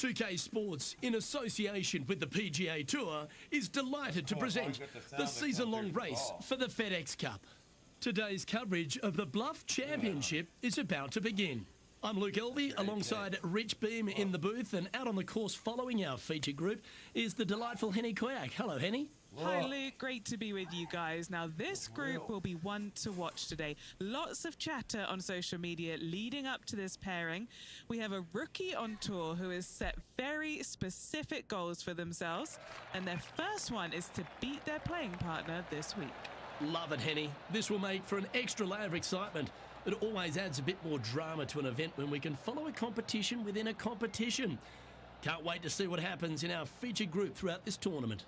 2K Sports, in association with the PGA Tour, is delighted to present the season-long race for the FedEx Cup. Today's coverage of the Bluff Championship is about to begin. I'm Luke Elvey, alongside Rich Beam in the booth, and out on the course following our feature group is the delightful Henny Koyak. Hello, Henny. Hi Luke, great to be with you guys. Now this group will be one to watch today. Lots of chatter on social media leading up to this pairing. We have a rookie on tour who has set very specific goals for themselves, and their first one is to beat their playing partner this week. Love it, Henny. This will make for an extra layer of excitement. It always adds a bit more drama to an event when we can follow a competition within a competition. Can't wait to see what happens in our featured group throughout this tournament.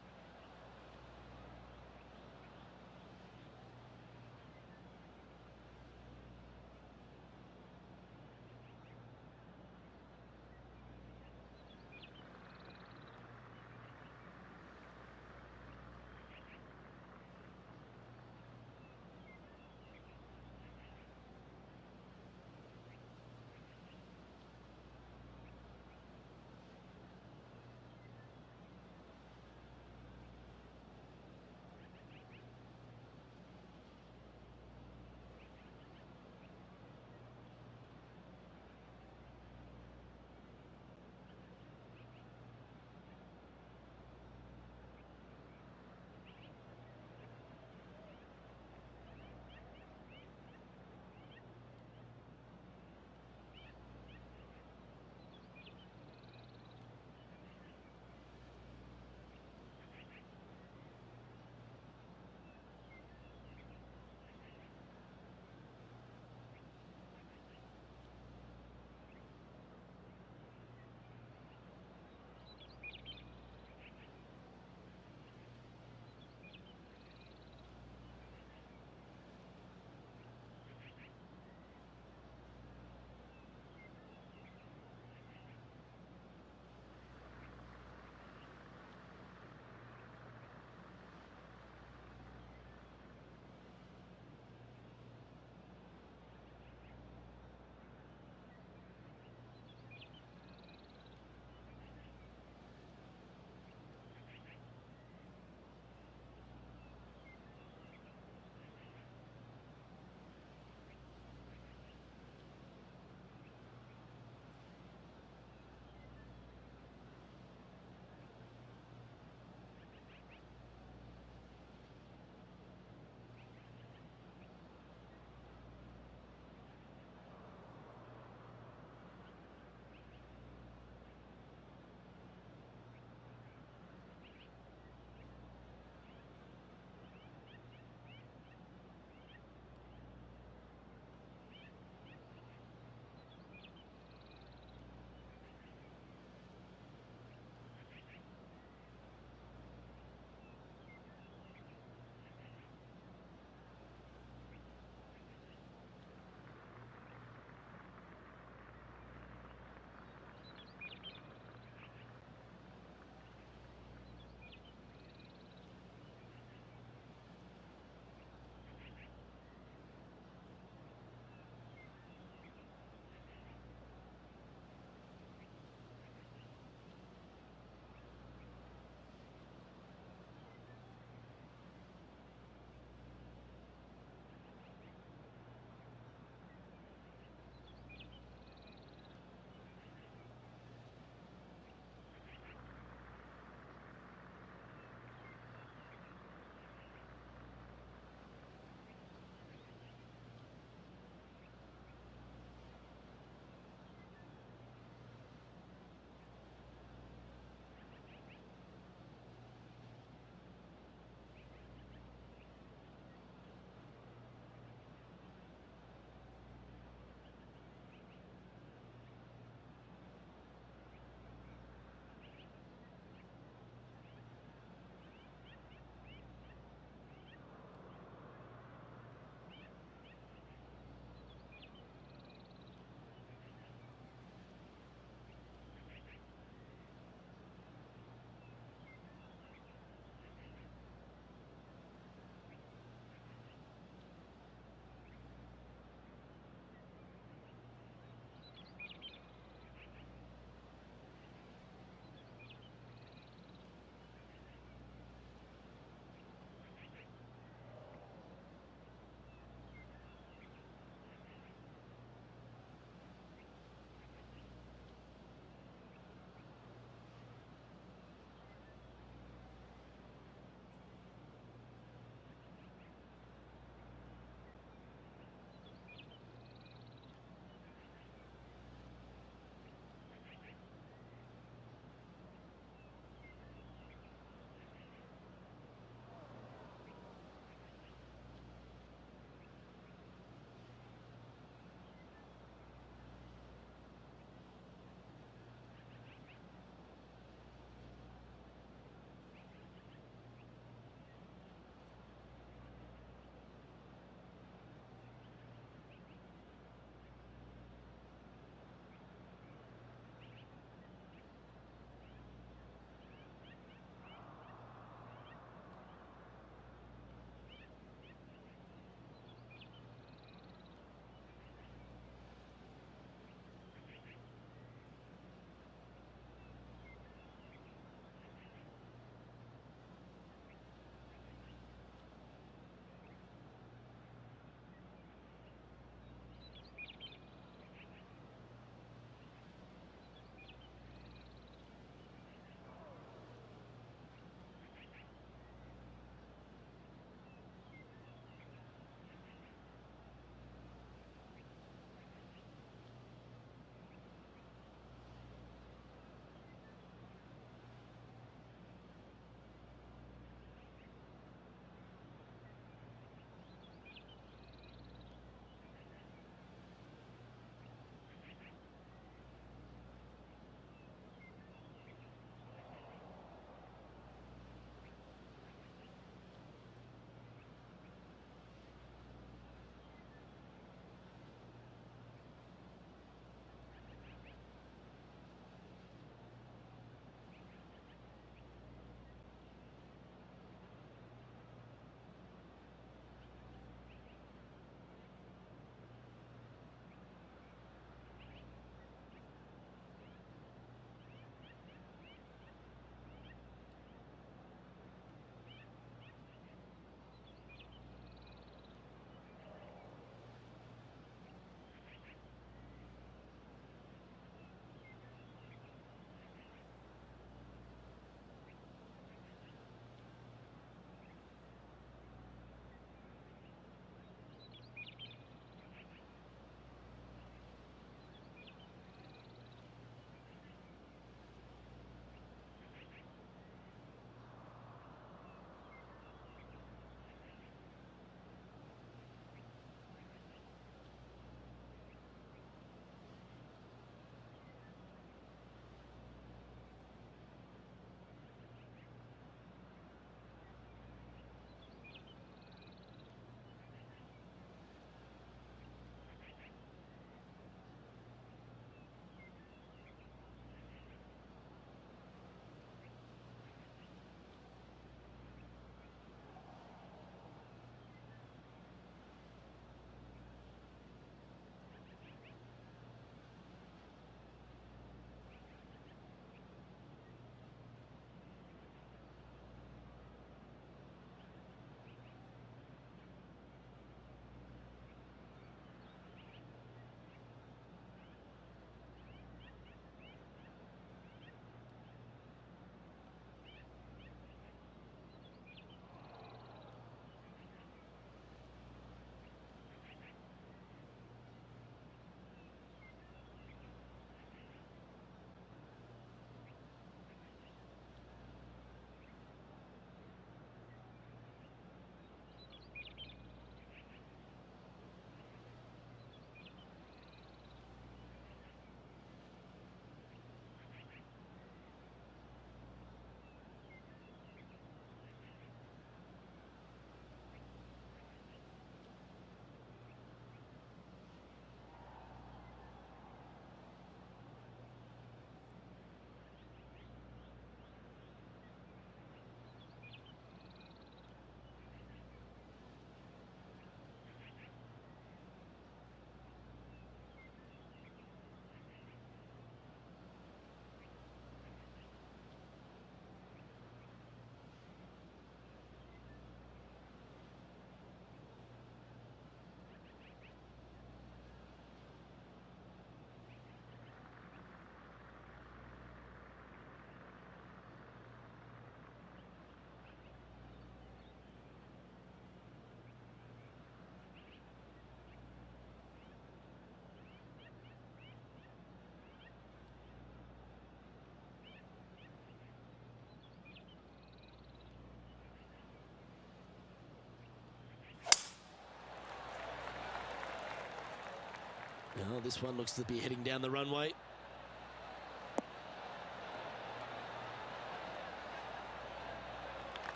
Oh, this one looks to be heading down the runway.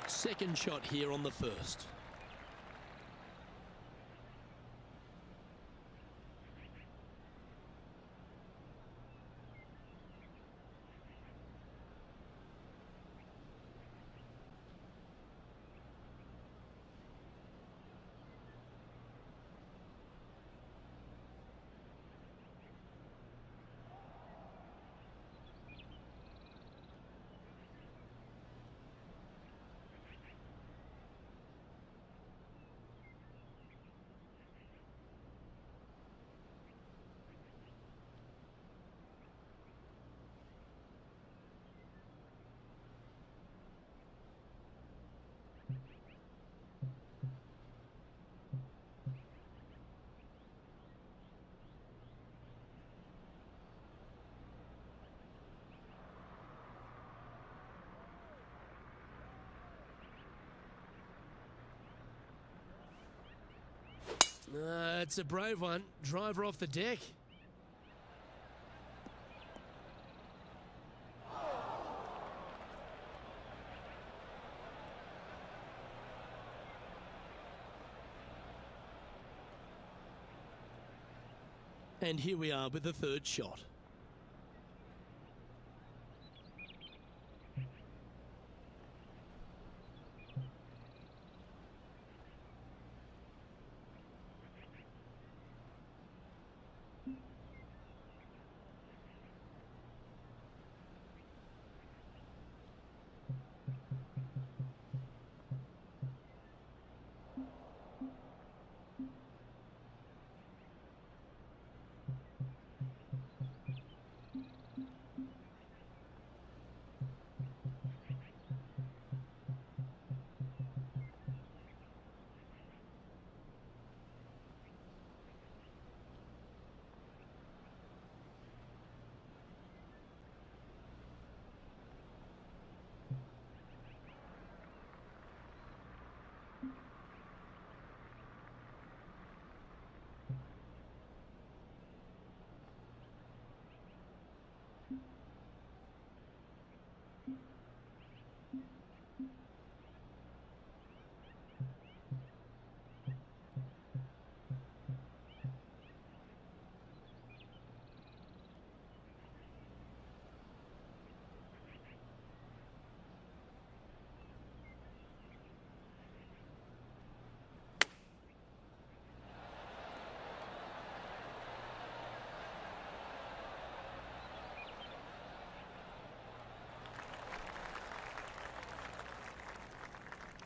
Second shot here on the first. It's a brave one. Driver off the deck. And here we are with the third shot.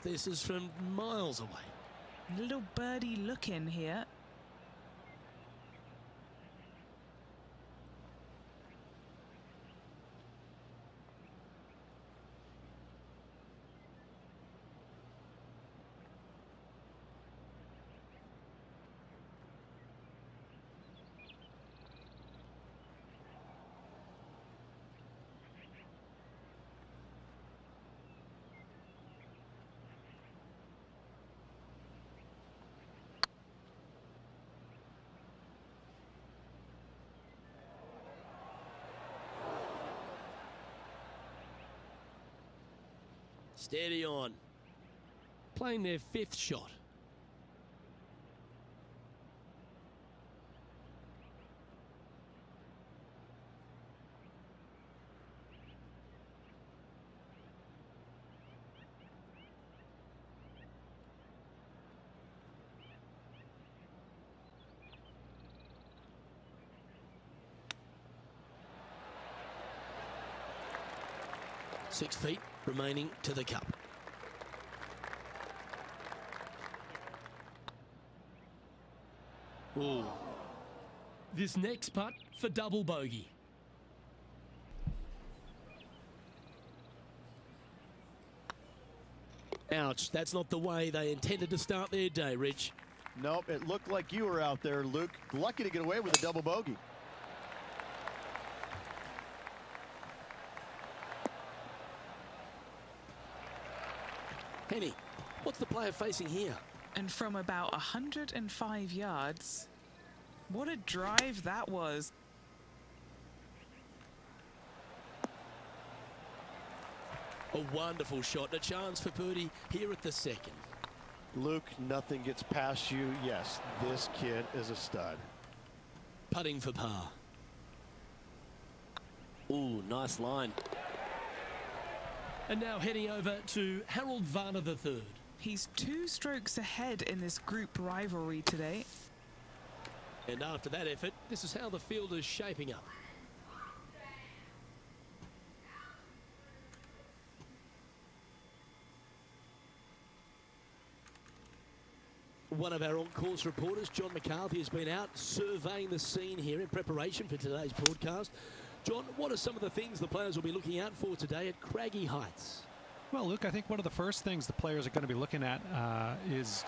This is from miles away. Little birdie look in here. Steady on. Playing their fifth shot. Six feet remaining to the cup. Ooh. This next putt for double bogey. Ouch, that's not the way they intended to start their day, Rich. Nope, it looked like you were out there, Luke. Lucky to get away with a double bogey. Henny, what's the player facing here? And from about 105 yards, what a drive that was. A wonderful shot, a chance for birdie here at the second. Luke, nothing gets past you. Yes, this kid is a stud. Putting for par. Ooh, nice line. And now heading over to Harold Varner III. He's 2 strokes ahead in this group rivalry today. And after that effort, this is how the field is shaping up. One of our on-course reporters, John McCarthy, has been out surveying the scene here in preparation for today's broadcast. John, what are some of the things the players will be looking out for today at Craggy Heights? Well, Luke, I think one of the first things the players are going to be looking at is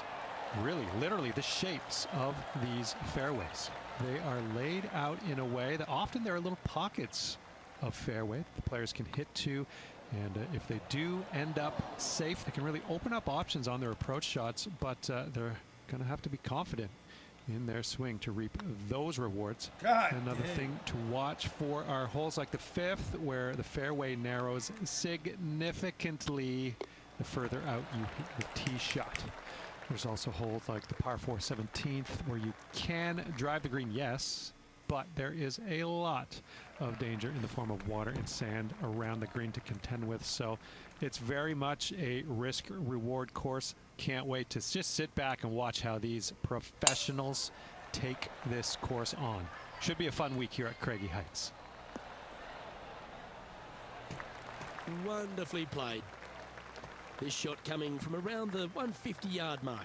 really, literally, the shapes of these fairways. They are laid out in a way that often there are little pockets of fairway the players can hit to. And if they do end up safe, they can really open up options on their approach shots, but they're going to have to be confident in their swing to reap those rewards. Another thing to watch for are holes like the 5th, where the fairway narrows significantly the further out you hit the tee shot. There's also holes like the par 4 17th, where you can drive the green, yes, but there is a lot of danger in the form of water and sand around the green to contend with. So it's very much a risk-reward course. Can't wait to just sit back and watch how these professionals take this course on. Should be a fun week here at Craggy Heights. Wonderfully played. This shot coming from around the 150-yard marker.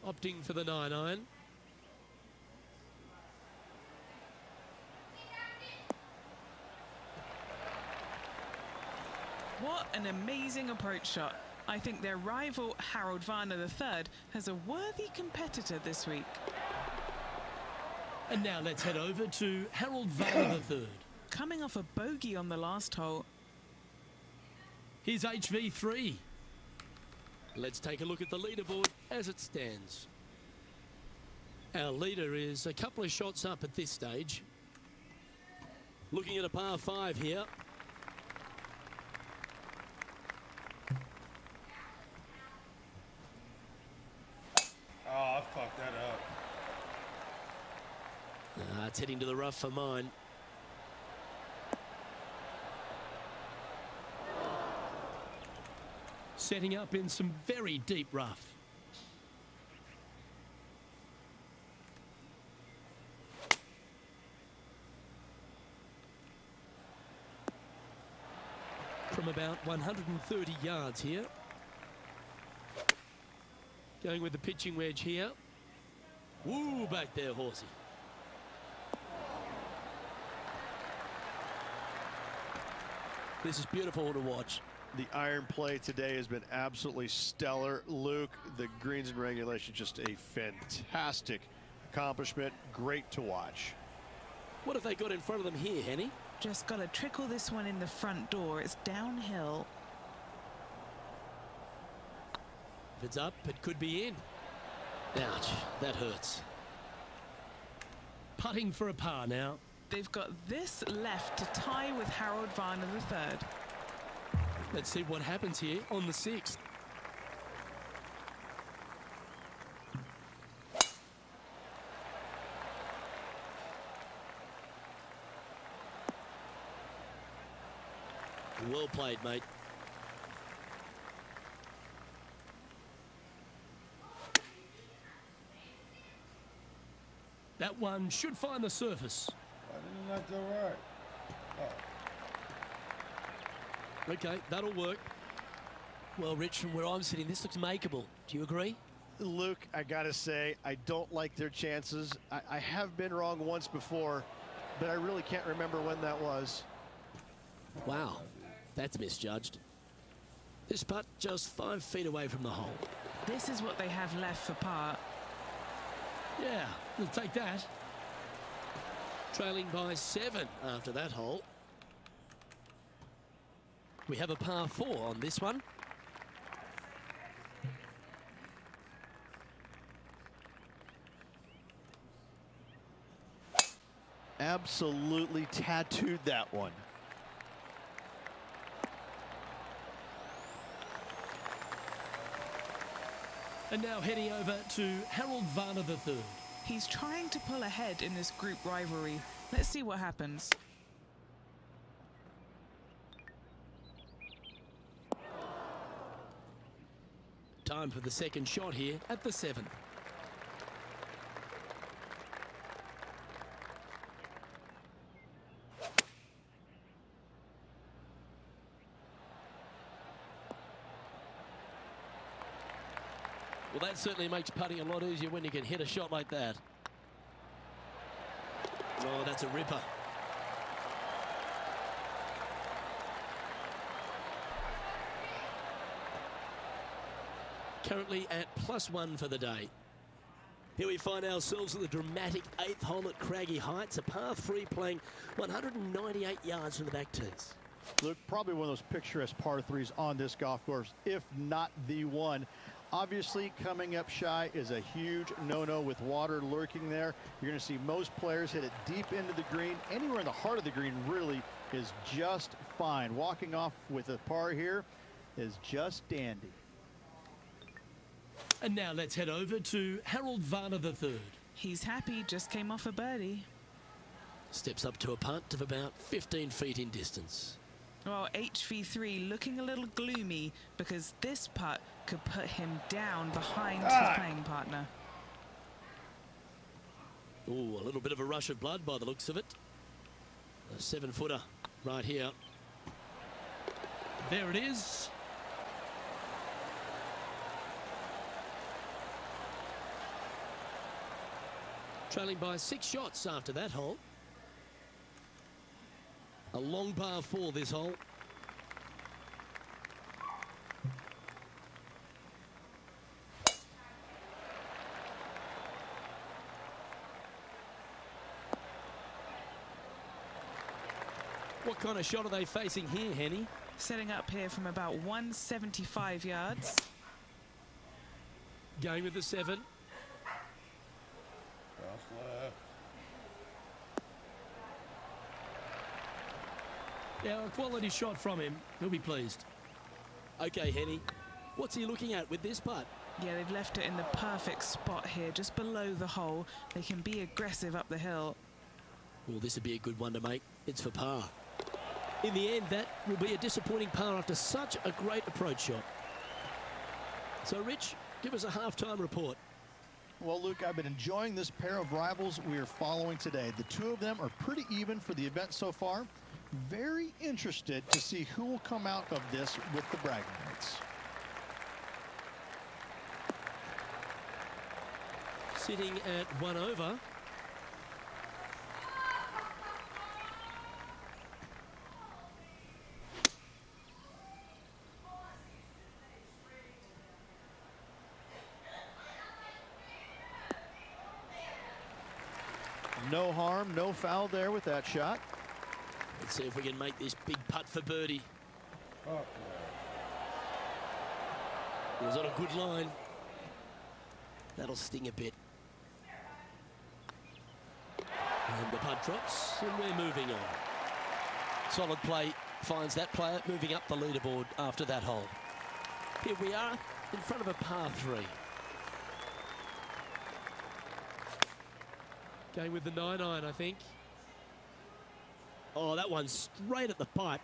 Opting for the 9-iron. What an amazing approach shot. I think their rival, Harold Varner III, has a worthy competitor this week. And now let's head over to Harold Varner III. Coming off a bogey on the last hole. Here's HV3. Let's take a look at the leaderboard as it stands. Our leader is a couple of shots up at this stage. Looking at a par 5 here. Oh, I fucked that up. It's heading to the rough for mine. Setting up in some very deep rough. From about 130 yards here. Going with the pitching wedge here. Woo, back there, horsey. This is beautiful to watch. The iron play today has been absolutely stellar. Luke, the greens and regulation, just a fantastic accomplishment. Great to watch. What have they got in front of them here, Henny? Just got to trickle this one in the front door. It's downhill. If it's up, it could be in. Ouch, that hurts. Putting for a par now. They've got this left to tie with Harold Varner III. Let's see what happens here on the 6th. Well played, mate. That one should find the surface. Why did it not go right? Oh. Okay, that'll work. Well, Rich, from where I'm sitting, this looks makeable. Do you agree? Luke, I gotta say, I don't like their chances. I have been wrong once before, but I really can't remember when that was. Wow, that's misjudged. This putt just 5 feet away from the hole. This is what they have left for par. Yeah, we'll take that. Trailing by 7 after that hole. We have a par 4 on this one. absolutely tattooed that one. And now heading over to Harold Varner III. He's trying to pull ahead in this group rivalry. Let's see what happens. Time for the second shot here at the 7th. Well, that certainly makes putting a lot easier when you can hit a shot like that. Oh, that's a ripper. Currently at +1 for the day. Here we find ourselves at the dramatic 8th hole at Craggy Heights, a par 3 playing 198 yards from the back tees. Look, probably one of those picturesque par 3s on this golf course, if not the one. Obviously, coming up shy is a huge no-no with water lurking there. You're going to see most players hit it deep into the green. Anywhere in the heart of the green really is just fine. Walking off with a par here is just dandy. And now let's head over to Harold Varner III. He's happy, just came off a birdie. Steps up to a putt of about 15 feet in distance. Well, HV3 looking a little gloomy because this putt could put him down behind his playing partner. Ooh, a little bit of a rush of blood by the looks of it. A 7-footer right here. There it is. Trailing by 6 shots after that hole. A long par 4 this hole. What kind of shot are they facing here, Henny? Setting up here from about 175 yards. Going with the 7. Now, a quality shot from him. He'll be pleased. Okay, Henny. What's he looking at with this putt? Yeah, they've left it in the perfect spot here, just below the hole. They can be aggressive up the hill. Well, this would be a good one to make. It's for par. In the end, that will be a disappointing par after such a great approach shot. So, Rich, give us a halftime report. Well, Luke, I've been enjoying this pair of rivals we are following today. The two of them are pretty even for the event so far. Very interested to see who will come out of this with the bragging rights. Sitting at 1 over. No harm, no foul there with that shot. Let's see if we can make this big putt for birdie. It was on a good line. That'll sting a bit. And the putt drops, and we're moving on. Solid play finds that player moving up the leaderboard after that hole. Here we are in front of a par 3. Going with the 9-iron, I think. Oh, that one's straight at the pipe.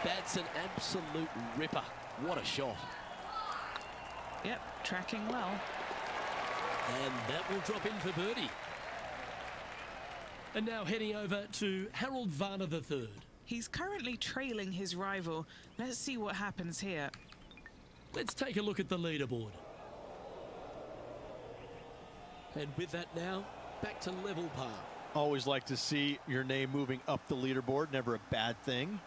That's an absolute ripper. What a shot. Yep, tracking well. And that will drop in for birdie. And now heading over to Harold Varner III. He's currently trailing his rival. Let's see what happens here. Let's take a look at the leaderboard. And with that now, back to level par. Always like to see your name moving up the leaderboard. Never a bad thing.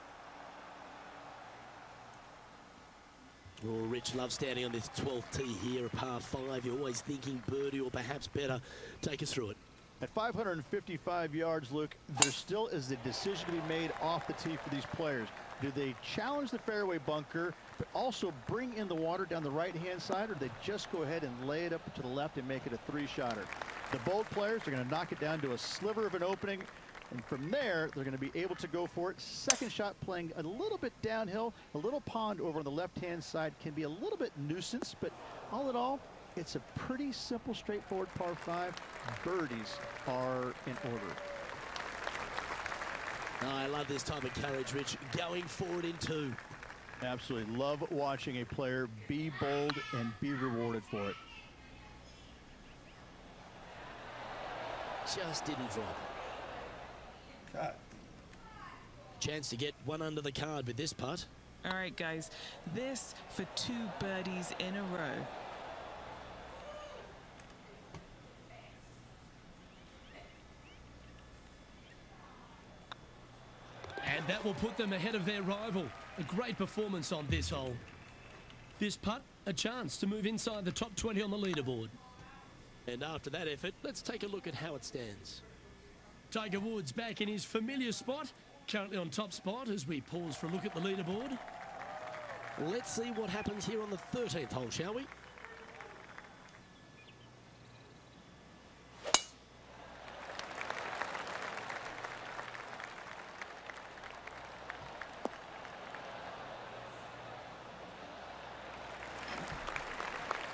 Oh, Rich loves standing on this 12th tee here, a par 5. You're always thinking birdie or perhaps better. Take us through it. At 555 yards, Luke, there still is a decision to be made off the tee for these players. Do they challenge the fairway bunker, but also bring in the water down the right-hand side, or do they just go ahead and lay it up to the left and make it a 3-shotter? The bold players are going to knock it down to a sliver of an opening, and from there, they're going to be able to go for it. Second shot playing a little bit downhill. A little pond over on the left-hand side can be a little bit nuisance, but all in all, it's a pretty simple, straightforward par 5. Birdies are in order. Oh, I love this type of courage, Rich. Going forward in 2. Absolutely love watching a player be bold and be rewarded for it. Just didn't drop. Cut. Chance to get one under the card with this putt. All right, guys, this for 2 birdies in a row. And that will put them ahead of their rival. A great performance on this hole. This putt, a chance to move inside the top 20 on the leaderboard. And after that effort, let's take a look at how it stands. Tiger Woods back in his familiar spot, currently on top spot as we pause for a look at the leaderboard. Let's see what happens here on the 13th hole, shall we?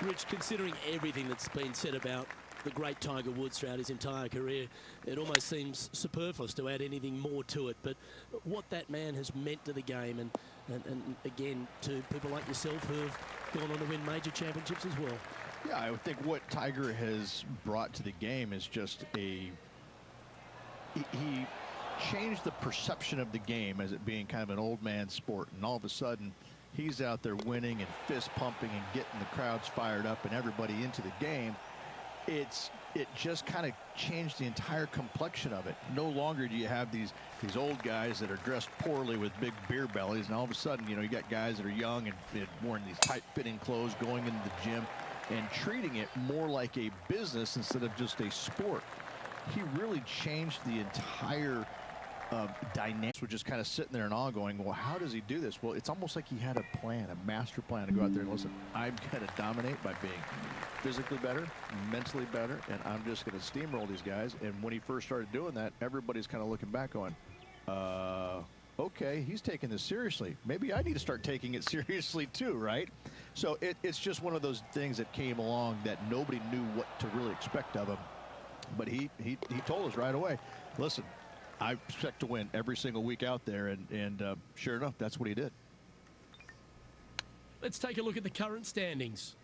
Rich, considering everything that's been said about the great Tiger Woods throughout his entire career, it almost seems superfluous to add anything more to it. But what that man has meant to the game and again, to people like yourself who have gone on to win major championships as well. Yeah, I would think what Tiger has brought to the game is just he changed the perception of the game as it being kind of an old man sport, and all of a sudden he's out there winning and fist pumping and getting the crowds fired up and everybody into the game. It just kind of changed the entire complexion of it. No longer do you have these old guys that are dressed poorly with big beer bellies, and all of a sudden, you know, you got guys that are young and wearing these tight-fitting clothes, going into the gym and treating it more like a business instead of just a sport. He really changed the entire dynamics. We're just kind of sitting there and all going, well, how does he do this? Well, it's almost like he had a plan, a master plan to go out there and listen, I'm going to dominate by being physically better, mentally better, and I'm just going to steamroll these guys. And when he first started doing that, everybody's kind of looking back going, okay, he's taking this seriously. Maybe I need to start taking it seriously too, right? So it's just one of those things that came along that nobody knew what to really expect of him. But he told us right away, listen, I expect to win every single week out there, and sure enough, that's what he did. Let's take a look at the current standings.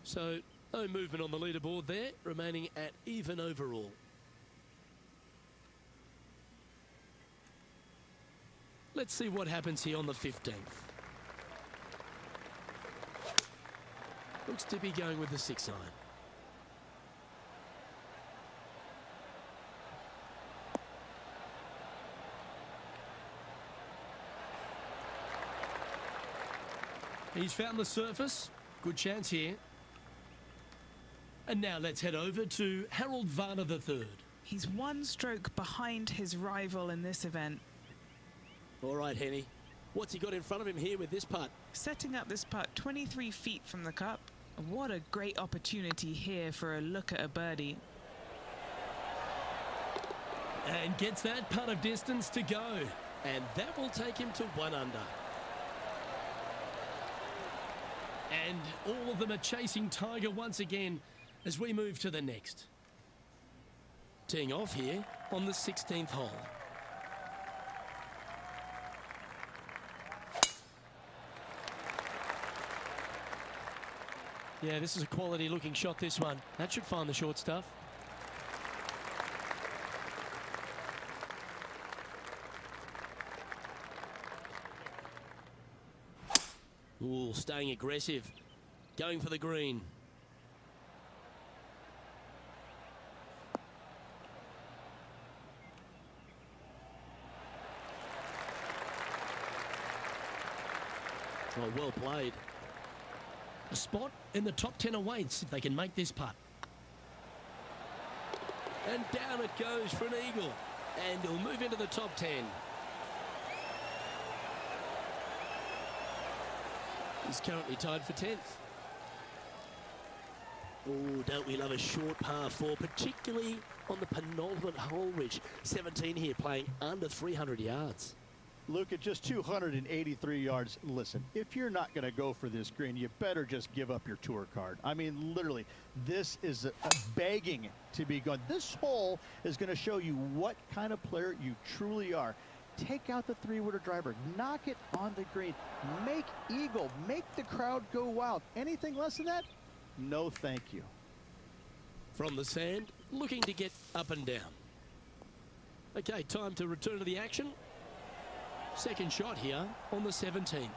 So, no movement on the leaderboard there, remaining at even overall. Let's see what happens here on the 15th. Looks to be going with the 6-iron. He's found the surface. Good chance here. And now let's head over to Harold Varner III. He's 1 stroke behind his rival in this event. All right, Henny. What's he got in front of him here with this putt? Setting up this putt 23 feet from the cup. What a great opportunity here for a look at a birdie. And gets that putt of distance to go. And that will take him to 1 under. And all of them are chasing Tiger once again as we move to the next. Teeing off here on the 16th hole. Yeah, this is a quality looking shot, this one. That should find the short stuff. Ooh, staying aggressive. Going for the green. Oh, well played. A spot in the top 10 awaits if they can make this putt. And down it goes for an eagle. And he'll move into the top 10. He's currently tied for 10th. Oh, don't we love a short par 4, particularly on the penultimate hole, Rich. 17 here, playing under 300 yards. Luke, at just 283 yards, listen, if you're not going to go for this green, you better just give up your tour card. I mean, literally, this is begging to be gone. This hole is going to show you what kind of player you truly are. Take out the three-wooder driver, knock it on the green, make eagle, make the crowd go wild. Anything less than that? No, thank you. From the sand, looking to get up and down. Okay, time to return to the action. Second shot here on the 17th.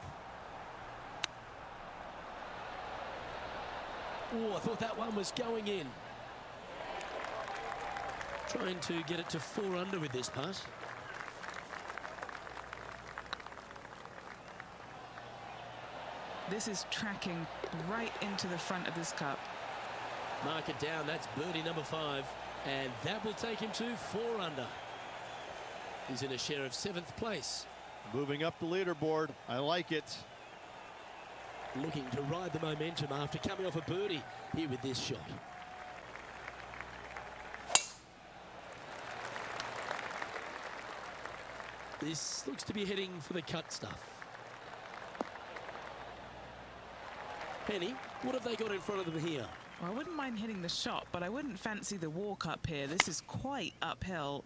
Oh, I thought that one was going in. Trying to get it to 4 under with this putt. This is tracking right into the front of this cup. Mark it down, that's birdie number 5. And that will take him to 4 under. He's in a share of 7th place. Moving up the leaderboard. I like it. Looking to ride the momentum after coming off a birdie here with this shot. This looks to be heading for the cut stuff. Penny, what have they got in front of them here? Well, I wouldn't mind hitting the shot, but I wouldn't fancy the walk up here. This is quite uphill.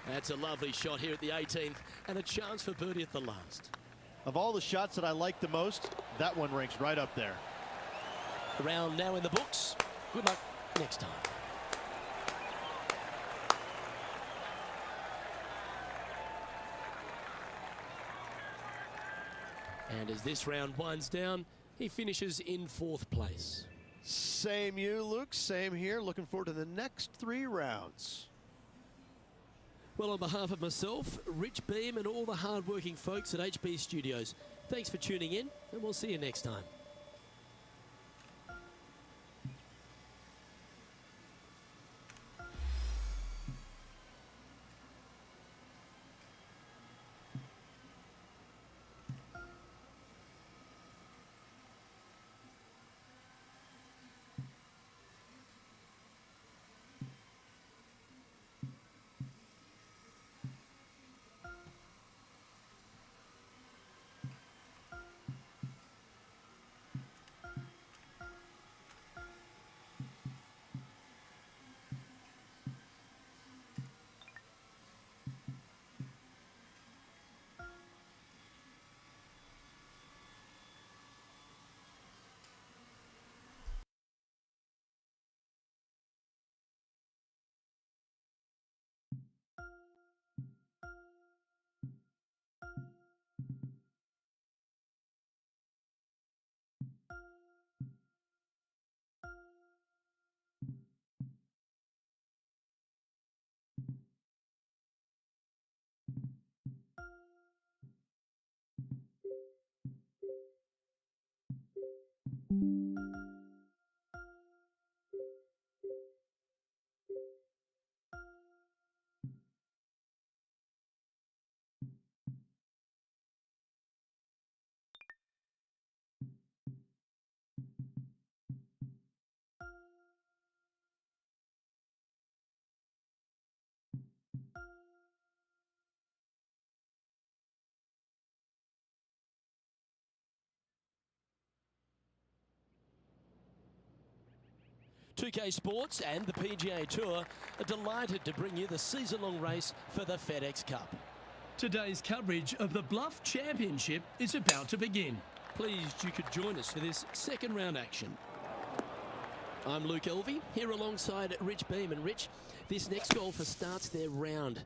That's a lovely shot here at the 18th and a chance for birdie at the last. Of all the shots that I like the most, that one ranks right up there. A round now in the books. Good luck next time. And as this round winds down, he finishes in 4th place. Same you, Luke. Same here. Looking forward to the next 3 rounds. Well, on behalf of myself, Rich Beem, and all the hard-working folks at HB Studios, thanks for tuning in, and we'll see you next time. .2K Sports and the PGA Tour are delighted to bring you the season-long race for the FedEx Cup. Today's coverage of the Bluff Championship is about to begin. Pleased you could join us for this second round action. I'm Luke Elvey, here alongside Rich Beem. And Rich, this next golfer starts their round.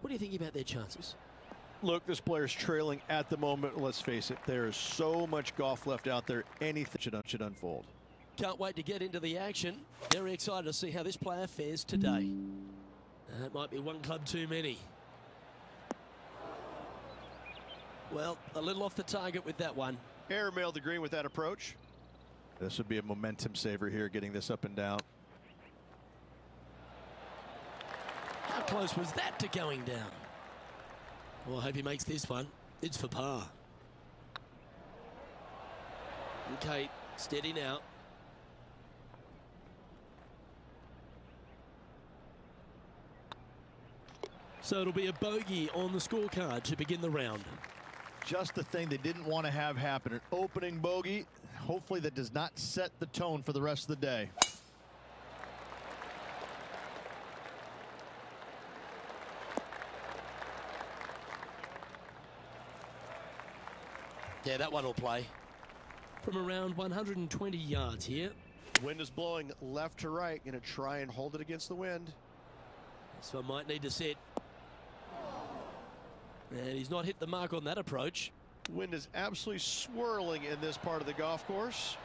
What do you think about their chances? Look, this player's trailing at the moment. Let's face it, there is so much golf left out there. Anything should unfold. Can't wait to get into the action. Very excited to see how this player fares today. That might be one club too many. Well, a little off the target with that one. Airmailed the green with that approach. This would be a momentum saver here, getting this up and down. How close was that to going down? Well, I hope he makes this one. It's for par. Okay, steady now. So it'll be a bogey on the scorecard to begin the round. Just the thing they didn't want to have happen. An opening bogey. Hopefully that does not set the tone for the rest of the day. Yeah, that one will play. From around 120 yards here. Wind is blowing left to right. Going to try and hold it against the wind. So I might need to set. And he's not hit the mark on that approach. Wind is absolutely swirling in this part of the golf course.